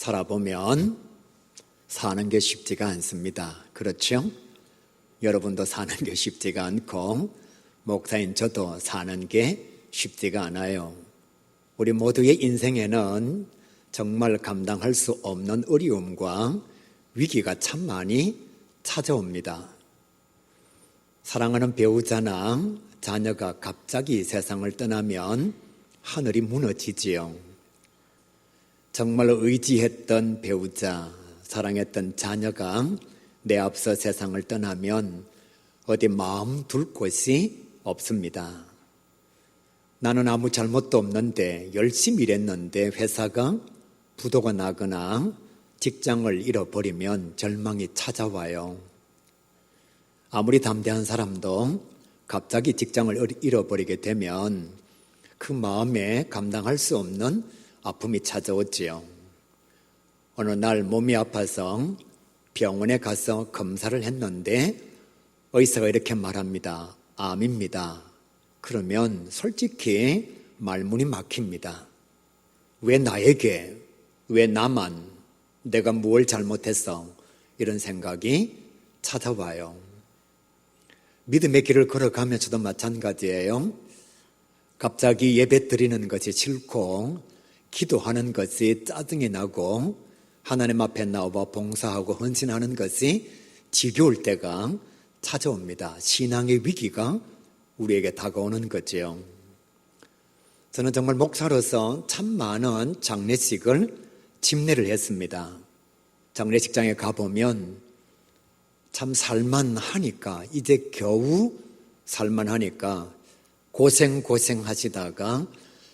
살아보면 사는 게 쉽지가 않습니다. 그렇죠? 여러분도 사는 게 쉽지가 않고 목사인 저도 사는 게 쉽지가 않아요. 우리 모두의 인생에는 정말 감당할 수 없는 어려움과 위기가 참 많이 찾아옵니다. 사랑하는 배우자나 자녀가 갑자기 세상을 떠나면 하늘이 무너지지요. 정말 의지했던 배우자, 사랑했던 자녀가 내 앞서 세상을 떠나면 어디 마음 둘 곳이 없습니다. 나는 아무 잘못도 없는데 열심히 일했는데 회사가 부도가 나거나 직장을 잃어버리면 절망이 찾아와요. 아무리 담대한 사람도 갑자기 직장을 잃어버리게 되면 그 마음에 감당할 수 없는 아픔이 찾아오지요. 어느 날 몸이 아파서 병원에 가서 검사를 했는데 의사가 이렇게 말합니다. 암입니다. 그러면 솔직히 말문이 막힙니다. 왜 나에게, 왜 나만, 내가 뭘 잘못했어? 이런 생각이 찾아와요. 믿음의 길을 걸어가면서도 마찬가지예요. 갑자기 예배 드리는 것이 싫고 기도하는 것이 짜증이 나고 하나님 앞에 나와 봉사하고 헌신하는 것이 지겨울 때가 찾아옵니다. 신앙의 위기가 우리에게 다가오는 거죠. 저는 정말 목사로서 참 많은 장례식을 집례를 했습니다. 장례식장에 가보면 참 살만하니까, 이제 겨우 살만하니까 고생하시다가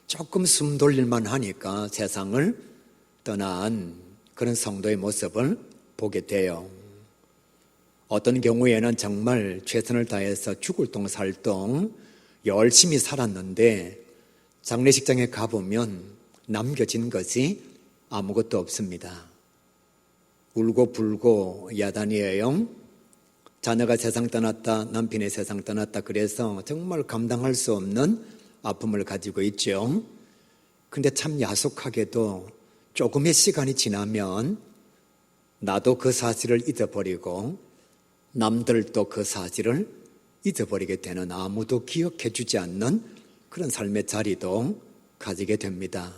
조금 숨 돌릴만 하니까 세상을 떠난 그런 성도의 모습을 보게 돼요. 어떤 경우에는 정말 최선을 다해서 죽을 동 살동 열심히 살았는데 장례식장에 가보면 남겨진 것이 아무것도 없습니다. 울고 불고 야단이에요. 자녀가 세상 떠났다, 남편이 세상 떠났다 그래서 정말 감당할 수 없는 아픔을 가지고 있죠. 근데 참 야속하게도 조금의 시간이 지나면 나도 그 사실을 잊어버리고 남들도 그 사실을 잊어버리게 되는, 아무도 기억해 주지 않는 그런 삶의 자리도 가지게 됩니다.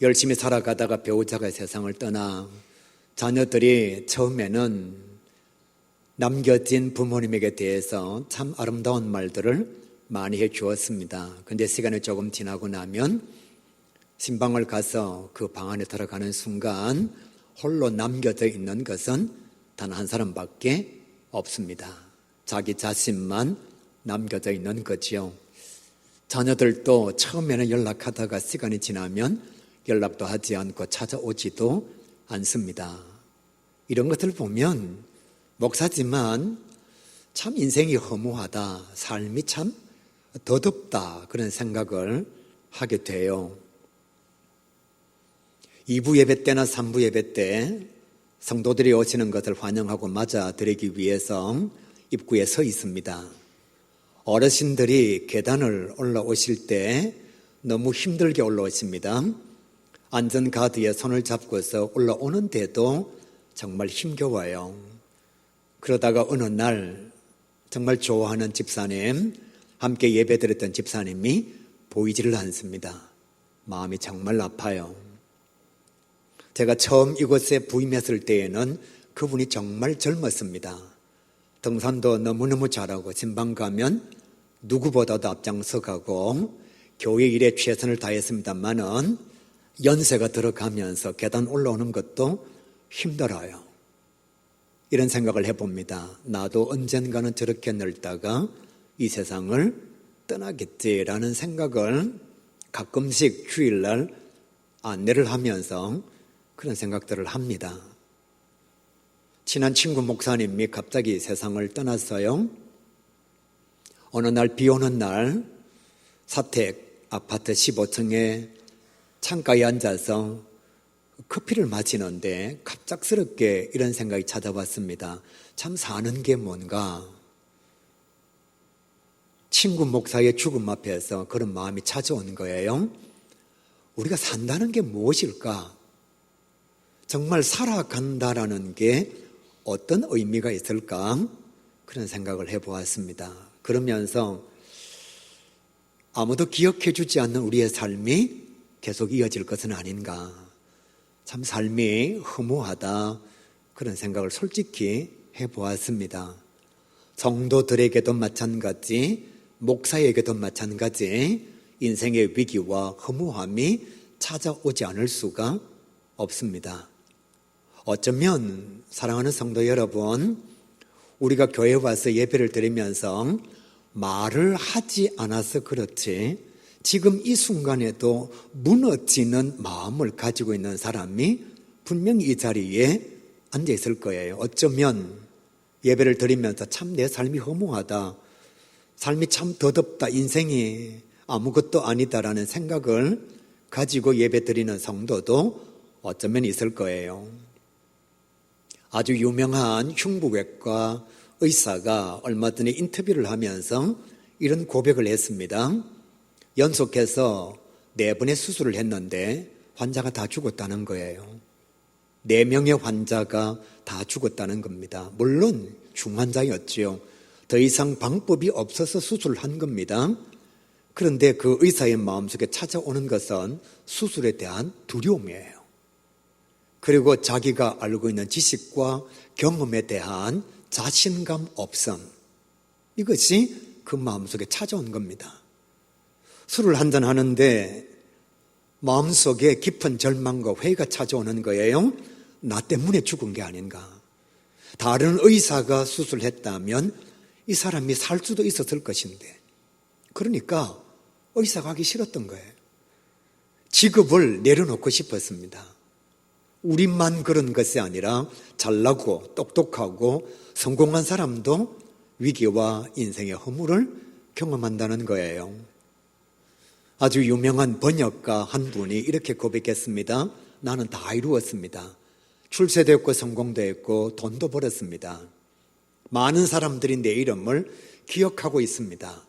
열심히 살아가다가 배우자가 세상을 떠나 자녀들이 처음에는 남겨진 부모님에게 대해서 참 아름다운 말들을 많이 해 주었습니다. 그런데 시간이 조금 지나고 나면 신방을 가서 그 방 안에 들어가는 순간 홀로 남겨져 있는 것은 단 한 사람밖에 없습니다. 자기 자신만 남겨져 있는 거지요. 자녀들도 처음에는 연락하다가 시간이 지나면 연락도 하지 않고 찾아오지도 않습니다. 이런 것을 보면 목사지만 참 인생이 허무하다, 삶이 참 더덥다 그런 생각을 하게 돼요. 2부 예배 때나 3부 예배 때 성도들이 오시는 것을 환영하고 맞아드리기 위해서 입구에 서 있습니다. 어르신들이 계단을 올라오실 때 너무 힘들게 올라오십니다. 안전가드에 손을 잡고서 올라오는데도 정말 힘겨워요. 그러다가 어느 날 정말 좋아하는 집사님, 함께 예배드렸던 집사님이 보이지를 않습니다. 마음이 정말 아파요. 제가 처음 이곳에 부임했을 때에는 그분이 정말 젊었습니다. 등산도 너무너무 잘하고 신방 가면 누구보다도 앞장서 가고 교회 일에 최선을 다했습니다만은 연세가 들어가면서 계단 올라오는 것도 힘들어요. 이런 생각을 해봅니다. 나도 언젠가는 저렇게 늙다가 이 세상을 떠나겠지라는 생각을 가끔씩 휴일날 안내를 하면서 그런 생각들을 합니다. 친한 친구 목사님이 갑자기 세상을 떠났어요. 어느 날 비 오는 날 사택 아파트 15층에 창가에 앉아서 커피를 마시는데 갑작스럽게 이런 생각이 찾아왔습니다. 참 사는 게 뭔가. 친구 목사의 죽음 앞에서 그런 마음이 찾아온 거예요. 우리가 산다는 게 무엇일까? 정말 살아간다라는 게 어떤 의미가 있을까? 그런 생각을 해보았습니다. 그러면서 아무도 기억해 주지 않는 우리의 삶이 계속 이어질 것은 아닌가. 참 삶이 허무하다. 그런 생각을 솔직히 해보았습니다. 성도들에게도 마찬가지, 목사에게도 마찬가지, 인생의 위기와 허무함이 찾아오지 않을 수가 없습니다. 어쩌면 사랑하는 성도 여러분, 우리가 교회에 와서 예배를 드리면서 말을 하지 않아서 그렇지 지금 이 순간에도 무너지는 마음을 가지고 있는 사람이 분명히 이 자리에 앉아 있을 거예요. 어쩌면 예배를 드리면서 참 내 삶이 허무하다, 삶이 참 더덥다, 인생이 아무것도 아니다라는 생각을 가지고 예배 드리는 성도도 어쩌면 있을 거예요. 아주 유명한 흉부외과 의사가 얼마 전에 인터뷰를 하면서 이런 고백을 했습니다. 연속해서 4번의 수술을 했는데 환자가 다 죽었다는 거예요. 4명의 환자가 다 죽었다는 겁니다. 물론 중환자였지요. 더 이상 방법이 없어서 수술을 한 겁니다. 그런데 그 의사의 마음속에 찾아오는 것은 수술에 대한 두려움이에요. 그리고 자기가 알고 있는 지식과 경험에 대한 자신감 없음, 이것이 그 마음속에 찾아온 겁니다. 술을 한잔 하는데 마음속에 깊은 절망과 회의가 찾아오는 거예요. 나 때문에 죽은 게 아닌가. 다른 의사가 수술했다면 이 사람이 살 수도 있었을 것인데, 그러니까 의사가 하기 싫었던 거예요. 직업을 내려놓고 싶었습니다. 우리만 그런 것이 아니라 잘나고 똑똑하고 성공한 사람도 위기와 인생의 허물을 경험한다는 거예요. 아주 유명한 번역가 한 분이 이렇게 고백했습니다. 나는 다 이루었습니다. 출세도 했고 성공도 했고 돈도 벌었습니다. 많은 사람들이 내 이름을 기억하고 있습니다.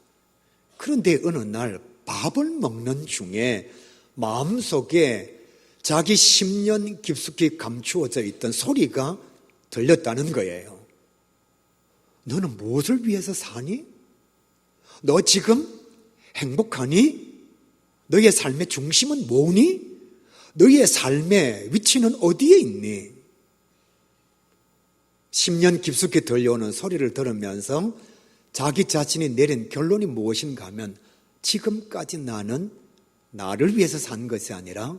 그런데 어느 날 밥을 먹는 중에 마음속에 자기 10년 깊숙이 감추어져 있던 소리가 들렸다는 거예요. 너는 무엇을 위해서 사니? 너 지금 행복하니? 너의 삶의 중심은 뭐니? 너의 삶의 위치는 어디에 있니? 10년 깊숙이 들려오는 소리를 들으면서 자기 자신이 내린 결론이 무엇인가 하면, 지금까지 나는 나를 위해서 산 것이 아니라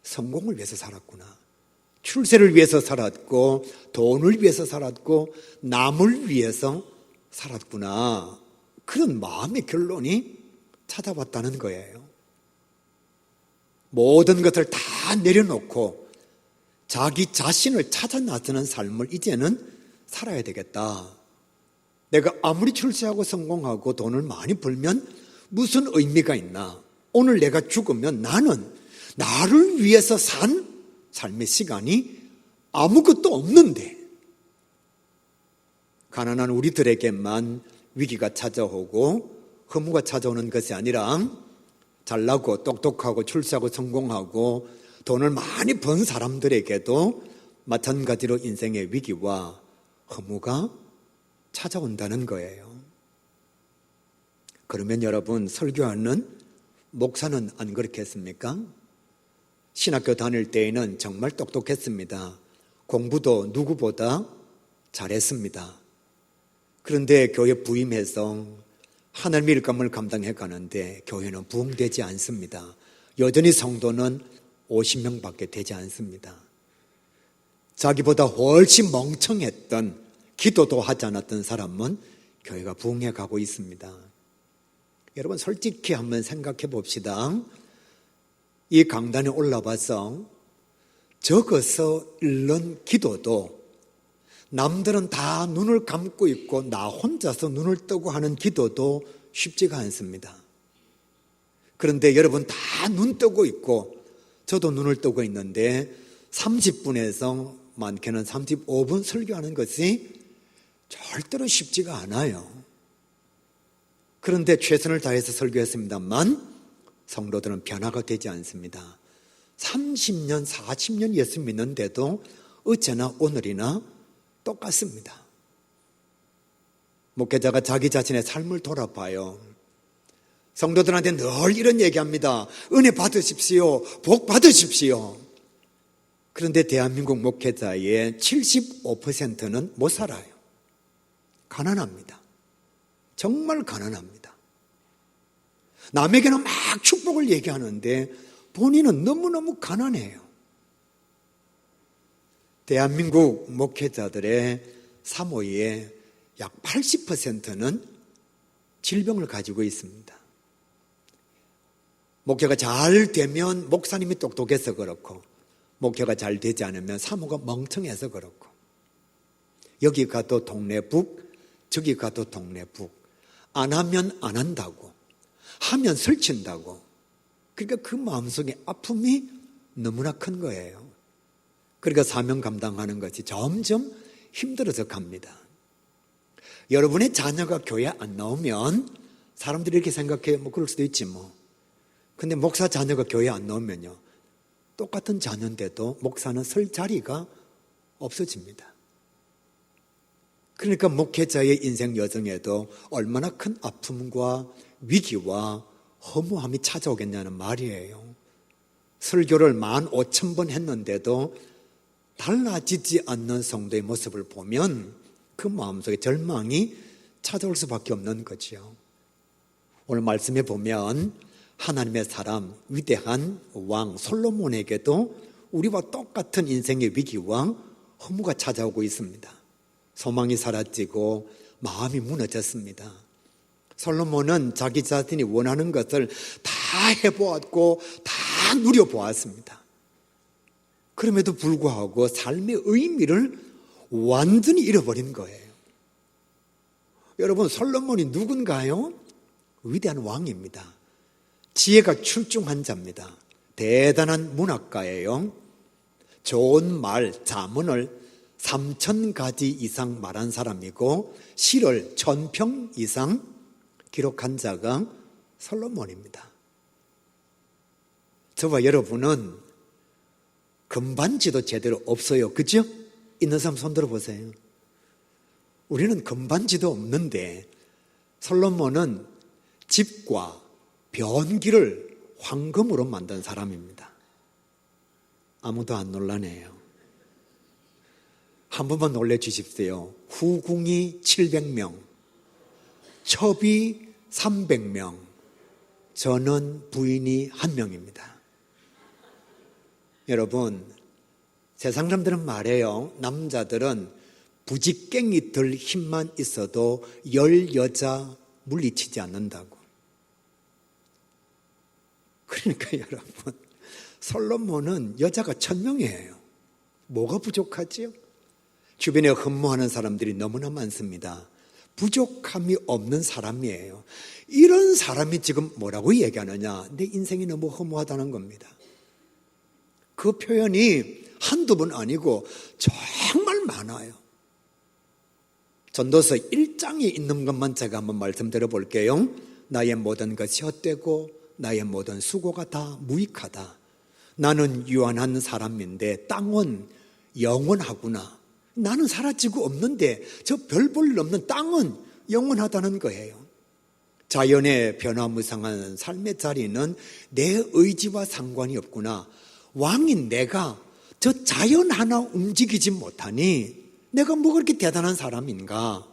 성공을 위해서 살았구나. 출세를 위해서 살았고 돈을 위해서 살았고 남을 위해서 살았구나. 그런 마음의 결론이 찾아왔다는 거예요. 모든 것을 다 내려놓고 자기 자신을 찾아 나서는 삶을 이제는 살아야 되겠다. 내가 아무리 출세하고 성공하고 돈을 많이 벌면 무슨 의미가 있나? 오늘 내가 죽으면 나는 나를 위해서 산 삶의 시간이 아무것도 없는데, 가난한 우리들에게만 위기가 찾아오고 허무가 찾아오는 것이 아니라 잘나고 똑똑하고 출세하고 성공하고 돈을 많이 번 사람들에게도 마찬가지로 인생의 위기와 허무가 찾아온다는 거예요. 그러면 여러분, 설교하는 목사는 안 그렇게 했습니까? 신학교 다닐 때에는 정말 똑똑했습니다. 공부도 누구보다 잘했습니다. 그런데 교회 부임해서 하나님의 일감을 감당해 가는데 교회는 부흥되지 않습니다. 여전히 성도는 50명밖에 되지 않습니다. 자기보다 훨씬 멍청했던, 기도도 하지 않았던 사람은 교회가 부흥해 가고 있습니다. 여러분, 솔직히 한번 생각해 봅시다. 이 강단에 올라와서 적어서 읽는 기도도 남들은 다 눈을 감고 있고 나 혼자서 눈을 뜨고 하는 기도도 쉽지가 않습니다. 그런데 여러분 다 눈 뜨고 있고 저도 눈을 뜨고 있는데 30분에서 많게는 35분 설교하는 것이 절대로 쉽지가 않아요. 그런데 최선을 다해서 설교했습니다만 성도들은 변화가 되지 않습니다. 30년, 40년 예수 믿는데도 어제나 오늘이나 똑같습니다. 목회자가 자기 자신의 삶을 돌아봐요. 성도들한테 늘 이런 얘기합니다. 은혜 받으십시오. 복 받으십시오. 그런데 대한민국 목회자의 75%는 못 살아요. 가난합니다. 정말 가난합니다. 남에게는 막 축복을 얘기하는데 본인은 너무너무 가난해요. 대한민국 목회자들의 사모의 약 80%는 질병을 가지고 있습니다. 목회가 잘 되면 목사님이 똑똑해서 그렇고, 목회가 잘 되지 않으면 사모가 멍청해서 그렇고, 여기 가도 동네 북, 저기 가도 동네 북, 안 하면 안 한다고, 하면 설친다고. 그러니까 그 마음속에 아픔이 너무나 큰 거예요. 그러니까 사명 감당하는 것이 점점 힘들어져 갑니다. 여러분의 자녀가 교회 안 나오면 사람들이 이렇게 생각해요. 뭐 그럴 수도 있지 뭐. 근데 목사 자녀가 교회 안 나오면요, 똑같은 자녀인데도 목사는 설 자리가 없어집니다. 그러니까 목회자의 인생 여정에도 얼마나 큰 아픔과 위기와 허무함이 찾아오겠냐는 말이에요. 설교를 15,000번 했는데도 달라지지 않는 성도의 모습을 보면 그 마음속에 절망이 찾아올 수밖에 없는 거죠. 오늘 말씀에 보면 하나님의 사람, 위대한 왕 솔로몬에게도 우리와 똑같은 인생의 위기와 허무가 찾아오고 있습니다. 소망이 사라지고 마음이 무너졌습니다. 솔로몬은 자기 자신이 원하는 것을 다 해보았고 다 누려보았습니다. 그럼에도 불구하고 삶의 의미를 완전히 잃어버린 거예요. 여러분, 솔로몬이 누군가요? 위대한 왕입니다. 지혜가 출중한 자입니다. 대단한 문학가예요. 좋은 말, 자문을 3,000가지 이상 말한 사람이고 시를 1,000평 이상 기록한 자가 솔로몬입니다. 저와 여러분은 금반지도 제대로 없어요. 그죠? 있는 사람 손 들어보세요. 우리는 금반지도 없는데 솔로몬은 집과 변기를 황금으로 만든 사람입니다. 아무도 안 놀라네요. 한 번만 놀래주십시오. 후궁이 700명, 첩이 300명, 저는 부인이 1명입니다. 여러분, 세상 사람들은 말해요. 남자들은 부직갱이 들 힘만 있어도 10여자 물리치지 않는다고. 그러니까 여러분, 솔로몬은 여자가 1,000명이에요. 뭐가 부족하지요? 주변에 흠모하는 사람들이 너무나 많습니다. 부족함이 없는 사람이에요. 이런 사람이 지금 뭐라고 얘기하느냐? 내 인생이 너무 허무하다는 겁니다. 그 표현이 한두 번 아니고 정말 많아요. 전도서 1장에 있는 것만 제가 한번 말씀드려 볼게요. 나의 모든 것이 헛되고 나의 모든 수고가 다 무익하다. 나는 유한한 사람인데 땅은 영원하구나. 나는 사라지고 없는데 저 별 볼 일 없는 땅은 영원하다는 거예요. 자연의 변화무쌍한 삶의 자리는 내 의지와 상관이 없구나. 왕인 내가 저 자연 하나 움직이지 못하니 내가 뭐 그렇게 대단한 사람인가?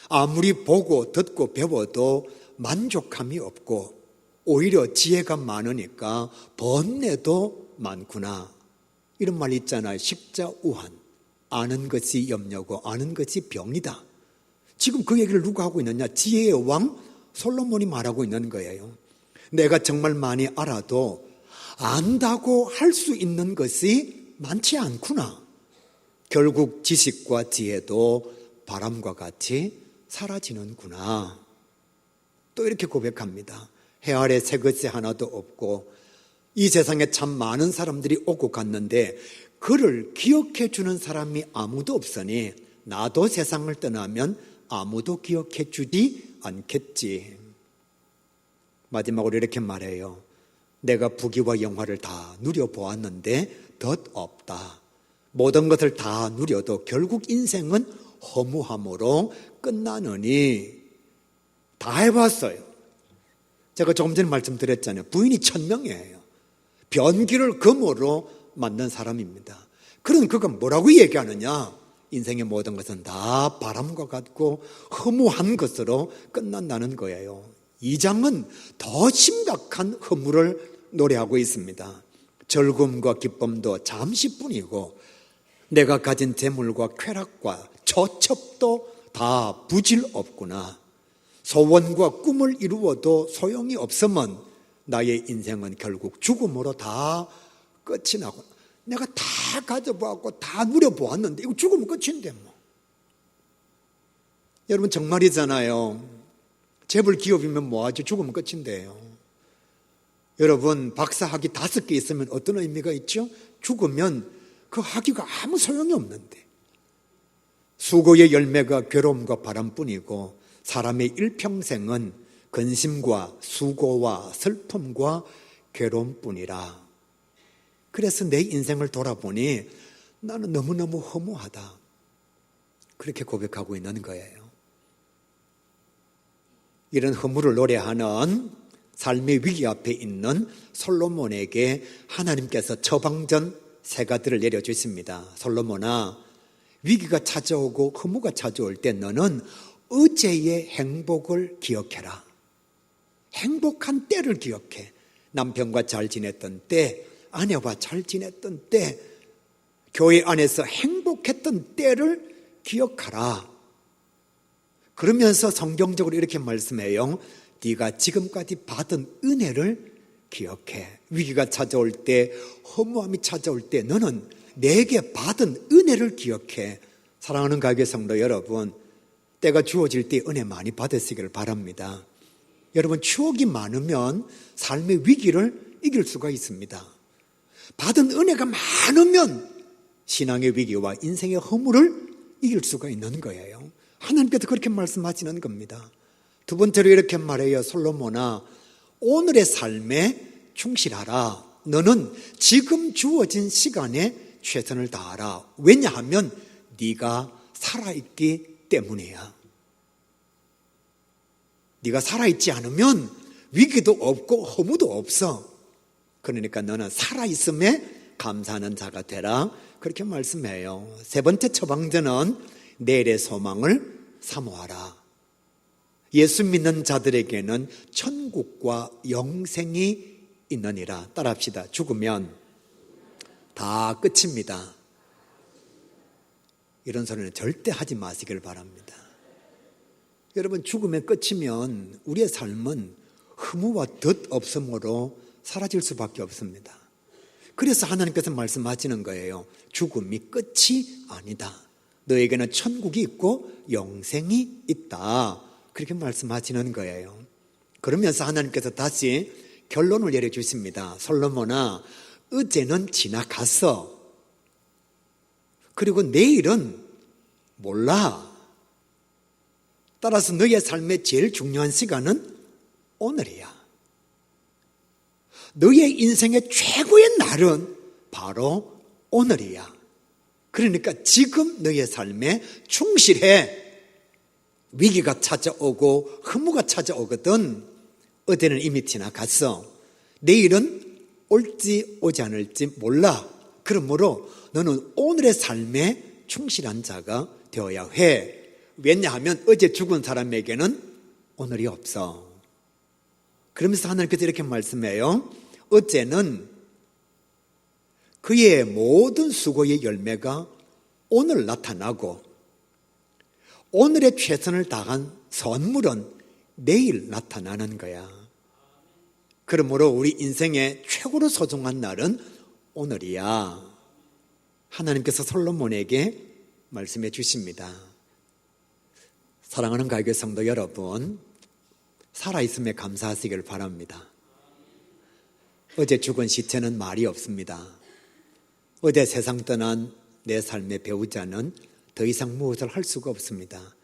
아무리 보고 듣고 배워도 만족함이 없고 오히려 지혜가 많으니까 번뇌도 많구나. 이런 말 있잖아요. 식자우한. 아는 것이 염려고 아는 것이 병이다. 지금 그 얘기를 누가 하고 있느냐? 지혜의 왕 솔로몬이 말하고 있는 거예요. 내가 정말 많이 알아도 안다고 할 수 있는 것이 많지 않구나. 결국 지식과 지혜도 바람과 같이 사라지는구나. 또 이렇게 고백합니다. 해 아래 새 것이 하나도 없고 이 세상에 참 많은 사람들이 오고 갔는데 그를 기억해 주는 사람이 아무도 없으니 나도 세상을 떠나면 아무도 기억해 주지 않겠지. 마지막으로 이렇게 말해요. 내가 부귀와 영화를 다 누려보았는데 덧없다. 모든 것을 다 누려도 결국 인생은 허무함으로 끝나느니 다 해봤어요. 제가 조금 전에 말씀드렸잖아요. 부인이 1000명이에요. 변기를 금으로 만든 사람입니다. 그런 그가 뭐라고 얘기하느냐? 인생의 모든 것은 다 바람과 같고 허무한 것으로 끝난다는 거예요. 2장은 더 심각한 허무를 노래하고 있습니다. 즐거움과 기쁨도 잠시뿐이고 내가 가진 재물과 쾌락과 처첩도 다 부질없구나. 소원과 꿈을 이루어도 소용이 없으면 나의 인생은 결국 죽음으로 다 끝이 나고, 내가 다 가져보았고 다 누려보았는데 이거 죽으면 끝인데 뭐. 여러분 정말이잖아요. 재벌 기업이면 뭐하죠? 죽으면 끝인데요. 여러분 박사 학위 5개 있으면 어떤 의미가 있죠? 죽으면 그 학위가 아무 소용이 없는데, 수고의 열매가 괴로움과 바람뿐이고 사람의 일평생은 근심과 수고와 슬픔과 괴로움뿐이라. 그래서 내 인생을 돌아보니 나는 너무너무 허무하다. 그렇게 고백하고 있는 거예요. 이런 허무를 노래하는 삶의 위기 앞에 있는 솔로몬에게 하나님께서 처방전 3가지를 내려주십니다. 솔로몬아, 위기가 찾아오고 허무가 찾아올 때 너는 어제의 행복을 기억해라. 행복한 때를 기억해. 남편과 잘 지냈던 때, 아내와 잘 지냈던 때, 교회 안에서 행복했던 때를 기억하라. 그러면서 성경적으로 이렇게 말씀해요. 네가 지금까지 받은 은혜를 기억해. 위기가 찾아올 때, 허무함이 찾아올 때 너는 내게 받은 은혜를 기억해. 사랑하는 가교회 성도 여러분, 때가 주어질 때 은혜 많이 받으시기를 바랍니다. 여러분 추억이 많으면 삶의 위기를 이길 수가 있습니다. 받은 은혜가 많으면 신앙의 위기와 인생의 허물을 이길 수가 있는 거예요. 하나님께서 그렇게 말씀하시는 겁니다. 2번째로 이렇게 말해요. 솔로몬아, 오늘의 삶에 충실하라. 너는 지금 주어진 시간에 최선을 다하라. 왜냐하면 네가 살아있기 때문이야. 네가 살아있지 않으면 위기도 없고 허무도 없어. 그러니까 너는 살아있음에 감사하는 자가 되라. 그렇게 말씀해요. 3번째 처방전은 내일의 소망을 사모하라. 예수 믿는 자들에게는 천국과 영생이 있느니라. 따라합시다. 죽으면 다 끝입니다. 이런 소리는 절대 하지 마시길 바랍니다. 여러분 죽으면 끝이면 우리의 삶은 허무와 덧없음으로 사라질 수밖에 없습니다. 그래서 하나님께서 말씀하시는 거예요. 죽음이 끝이 아니다. 너에게는 천국이 있고 영생이 있다. 그렇게 말씀하시는 거예요. 그러면서 하나님께서 다시 결론을 내려주십니다. 솔로몬아, 어제는 지나갔어. 그리고 내일은 몰라. 따라서 너의 삶의 제일 중요한 시간은 오늘이야. 너의 인생의 최고의 날은 바로 오늘이야. 그러니까 지금 너의 삶에 충실해. 위기가 찾아오고 허무가 찾아오거든. 어제는 이미 지나갔어. 내일은 올지 오지 않을지 몰라. 그러므로 너는 오늘의 삶에 충실한 자가 되어야 해. 왜냐하면 어제 죽은 사람에게는 오늘이 없어. 그러면서 하나님께서 이렇게 말씀해요. 어제는 그의 모든 수고의 열매가 오늘 나타나고 오늘의 최선을 다한 선물은 내일 나타나는 거야. 그러므로 우리 인생의 최고로 소중한 날은 오늘이야. 하나님께서 솔로몬에게 말씀해 주십니다. 사랑하는 가교회 성도 여러분, 살아있음에 감사하시길 바랍니다. 어제 죽은 시체는 말이 없습니다. 어제 세상 떠난 내 삶의 배우자는 더 이상 무엇을 할 수가 없습니다.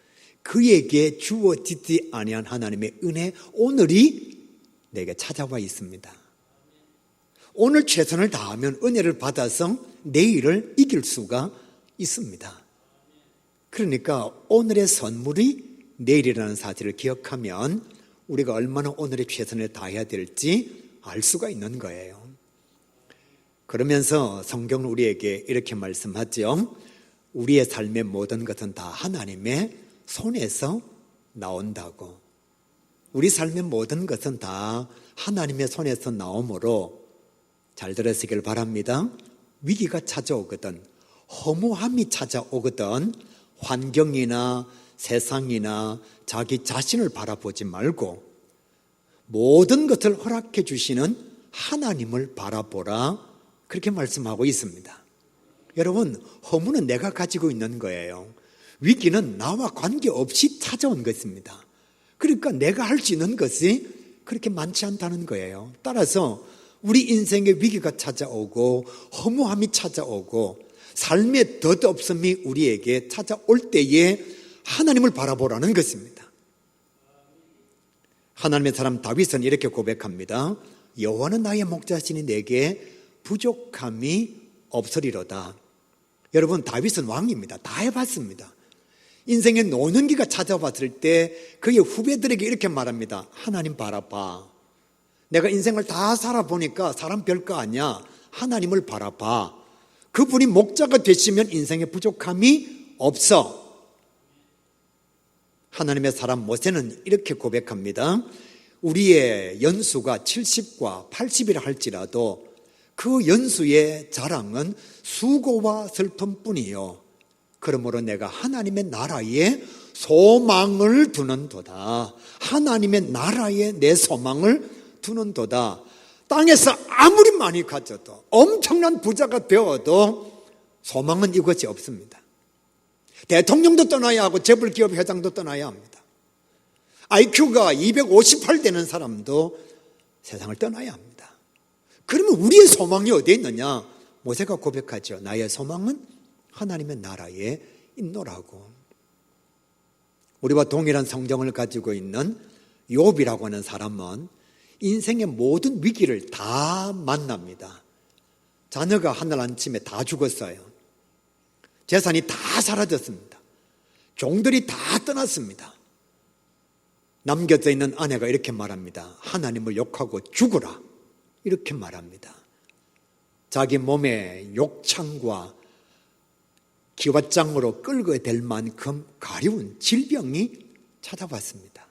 그에게 주어지지 아니한 하나님의 은혜, 오늘이 내게 찾아와 있습니다. 오늘 최선을 다하면 은혜를 받아서 내일을 이길 수가 있습니다. 그러니까 오늘의 선물이 내일이라는 사실을 기억하면 우리가 얼마나 오늘의 최선을 다해야 될지 알 수가 있는 거예요. 그러면서 성경은 우리에게 이렇게 말씀하죠. 우리의 삶의 모든 것은 다 하나님의 손에서 나온다고. 우리 삶의 모든 것은 다 하나님의 손에서 나오므로 잘 들으시길 바랍니다. 위기가 찾아오거든, 허무함이 찾아오거든 환경이나 세상이나 자기 자신을 바라보지 말고 모든 것을 허락해 주시는 하나님을 바라보라, 그렇게 말씀하고 있습니다. 여러분, 허무는 내가 가지고 있는 거예요. 위기는 나와 관계없이 찾아온 것입니다. 그러니까 내가 할 수 있는 것이 그렇게 많지 않다는 거예요. 따라서 우리 인생에 위기가 찾아오고 허무함이 찾아오고 삶의 덧없음이 우리에게 찾아올 때에 하나님을 바라보라는 것입니다. 하나님의 사람 다윗은 이렇게 고백합니다. 여호와는 나의 목자시니 내게 부족함이 없으리로다. 여러분, 다윗은 왕입니다. 다 해봤습니다. 인생의 노년기가 찾아왔을 때 그의 후배들에게 이렇게 말합니다. 하나님 바라봐. 내가 인생을 다 살아보니까 사람 별거 아니야. 하나님을 바라봐. 그분이 목자가 되시면 인생에 부족함이 없어. 하나님의 사람 모세는 이렇게 고백합니다. 우리의 연수가 70과 80이라 할지라도 그 연수의 자랑은 수고와 슬픔뿐이요. 그러므로 내가 하나님의 나라에 소망을 두는도다. 하나님의 나라에 내 소망을 두는도다. 땅에서 아무리 많이 가져도 엄청난 부자가 되어도 소망은 이것이 없습니다. 대통령도 떠나야 하고 재벌기업 회장도 떠나야 합니다. IQ가 258 되는 사람도 세상을 떠나야 합니다. 그러면 우리의 소망이 어디에 있느냐? 모세가 고백하죠. 나의 소망은 하나님의 나라에 있노라고. 우리와 동일한 성정을 가지고 있는 욥이라고 하는 사람은 인생의 모든 위기를 다 만납니다. 자녀가 하늘 아침에 다 죽었어요. 재산이 다 사라졌습니다. 종들이 다 떠났습니다. 남겨져 있는 아내가 이렇게 말합니다. 하나님을 욕하고 죽으라, 이렇게 말합니다. 자기 몸에 욕창과 기왓장으로 끌게 될 만큼 가려운 질병이 찾아왔습니다.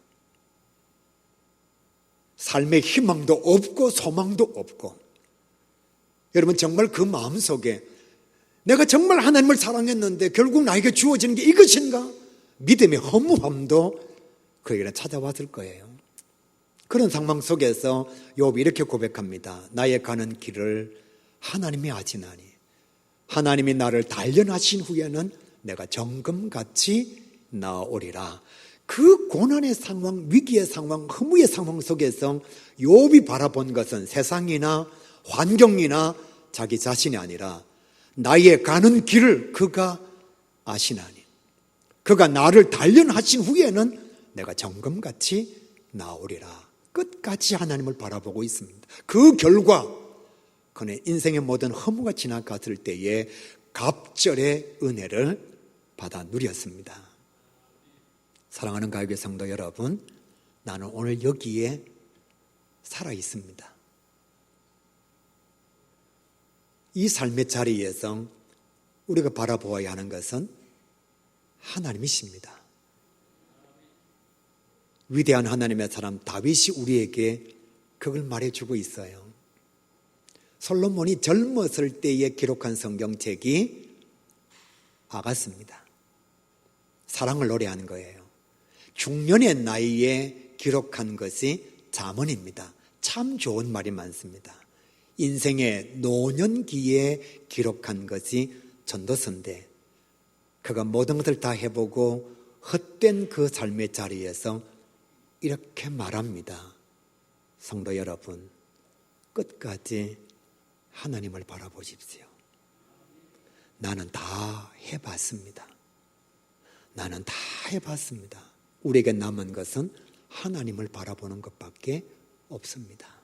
삶의 희망도 없고 소망도 없고, 여러분 정말 그 마음속에 내가 정말 하나님을 사랑했는데 결국 나에게 주어지는 게 이것인가? 믿음의 허무함도 그에게는 찾아왔을 거예요. 그런 상황 속에서 욥이 이렇게 고백합니다. 나의 가는 길을 하나님이 아시나니 하나님이 나를 단련하신 후에는 내가 정금같이 나아오리라. 그 고난의 상황, 위기의 상황, 허무의 상황 속에서 욥이 바라본 것은 세상이나 환경이나 자기 자신이 아니라 나의 가는 길을 그가 아시나니 그가 나를 단련하신 후에는 내가 정금같이 나오리라. 끝까지 하나님을 바라보고 있습니다. 그 결과 그는 인생의 모든 허무가 지나갔을 때에 갑절의 은혜를 받아 누렸습니다. 사랑하는 가요교회 성도 여러분, 나는 오늘 여기에 살아 있습니다. 이 삶의 자리에서 우리가 바라보아야 하는 것은 하나님이십니다. 위대한 하나님의 사람 다윗이 우리에게 그걸 말해주고 있어요. 솔로몬이 젊었을 때에 기록한 성경책이 아가스입니다. 사랑을 노래하는 거예요. 중년의 나이에 기록한 것이 잠언입니다. 참 좋은 말이 많습니다. 인생의 노년기에 기록한 것이 전도서인데 그가 모든 것을 다 해보고 헛된 그 삶의 자리에서 이렇게 말합니다. 성도 여러분, 끝까지 하나님을 바라보십시오. 나는 다 해봤습니다. 나는 다 해봤습니다. 우리에게 남은 것은 하나님을 바라보는 것밖에 없습니다.